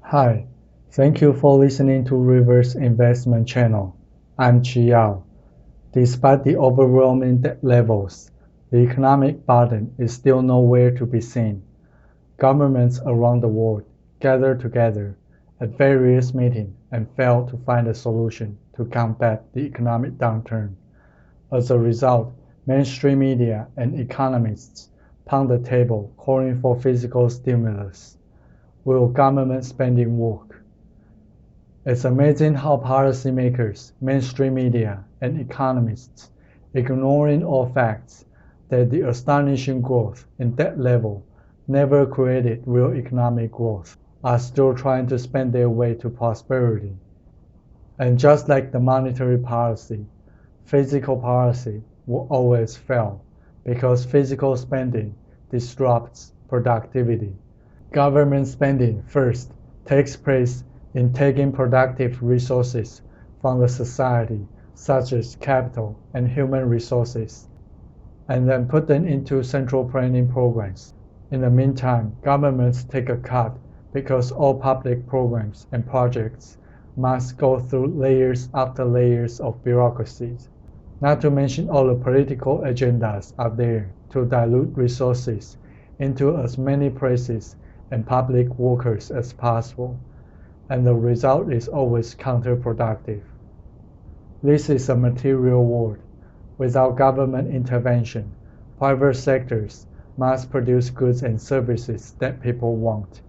Hi, thank you for listening to Reverse Investment Channel. I'm Chi Yao. Despite the overwhelming debt levels, the economic burden is still nowhere to be seen. Governments around the world gather together at various meetings and fail to find a solution to combat the economic downturn. As a result, mainstream media and economists pound the table calling for physical stimulus. Will government spending work? It's amazing how policymakers, mainstream media, and economists, ignoring all facts, that the astonishing growth in debt level never created real economic growth, are still trying to spend their way to prosperity. And just like the monetary policy, physical policy will always fail because physical spending disrupts productivity. Government spending first takes place in taking productive resources from the society, such as capital and human resources, and then put them into central planning programs. In the meantime, governments take a cut because all public programs and projects must go through layers after layers of bureaucracies. Not to mention all the political agendas out there to dilute resources into as many places and public workers as possible, and the result is always counterproductive. This is a material world. Without government intervention, private sectors must produce goods and services that people want.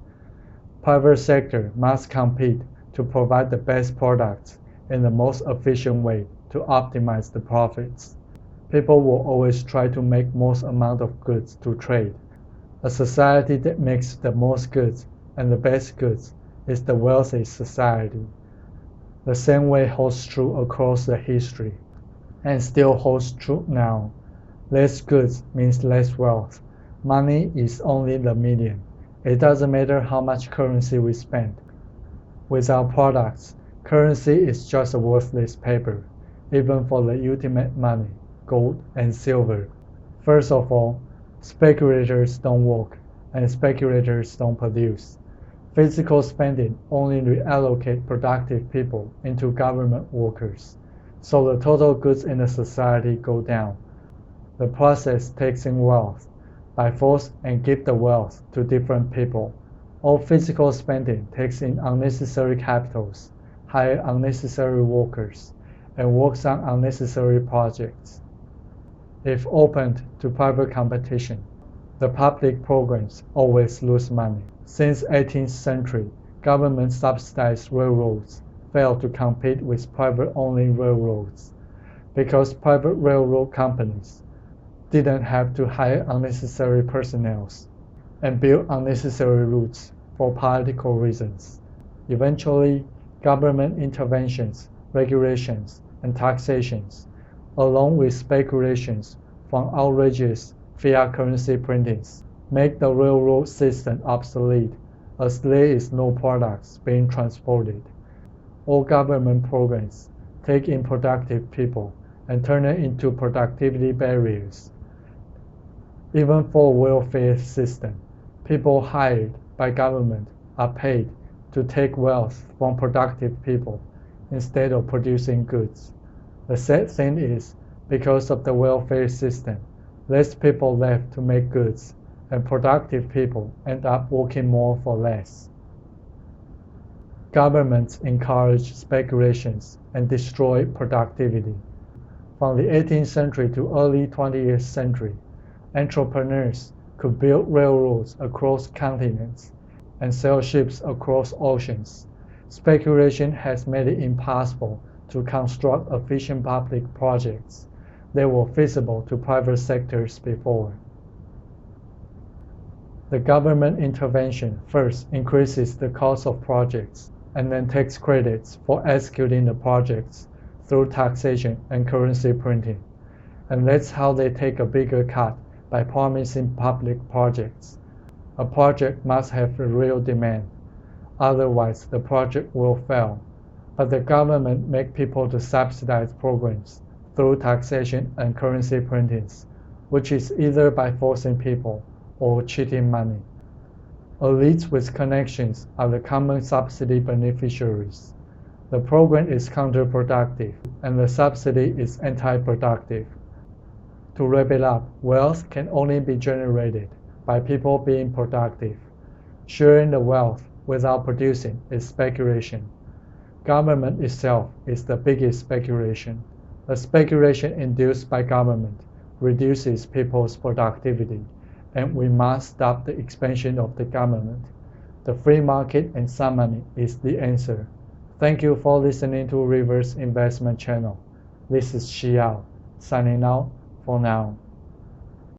Private sector must compete to provide the best products in the most efficient way to optimize the profits. People will always try to make most amount of goods to trade. A society that makes the most goods and the best goods is the wealthy society. The same way holds true across the history, and still holds true now. Less goods means less wealth. Money is only the medium. It doesn't matter how much currency we spend. Without products, currency is just a worthless paper, even for the ultimate money, gold and silver. First of all, speculators don't work, and speculators don't produce. Physical spending only reallocate productive people into government workers, so the total goods in the society go down. The process takes in wealth by force and give the wealth to different people. All physical spending takes in unnecessary capitals, hire unnecessary workers, and works on unnecessary projects. If opened to private competition, the public programs always lose money. Since 18th century, government-subsidized railroads failed to compete with private-only railroads because private railroad companies didn't have to hire unnecessary personnel and build unnecessary routes for political reasons. Eventually, government interventions, regulations, and taxations, along with speculations from outrageous fiat currency printings, make the railroad system obsolete as there is no products being transported. All government programs take in productive people and turn them into productivity barriers. Even for a welfare system, people hired by government are paid to take wealth from productive people instead of producing goods. The sad thing is, because of the welfare system, less people left to make goods, and productive people end up working more for less. Governments encourage speculations and destroy productivity. From the 18th century to early 20th century, entrepreneurs could build railroads across continents and sail ships across oceans. Speculation has made it impossible to construct efficient public projects that were feasible to private sectors before. The government intervention first increases the cost of projects and then takes credits for executing the projects through taxation and currency printing. And that's how they take a bigger cut by promising public projects. A project must have a real demand, otherwise the project will fail. But the government make people to subsidize programs through taxation and currency printings, which is either by forcing people or cheating money. Elites with connections are the common subsidy beneficiaries. The program is counterproductive, and the subsidy is anti-productive. To wrap it up, wealth can only be generated by people being productive. Sharing the wealth without producing is speculation. Government itself is the biggest speculation. The speculation induced by government reduces people's productivity, and we must stop the expansion of the government. The free market and some money is the answer. Thank you for listening to Reverse Investment Channel. This is Xiao, signing out for now.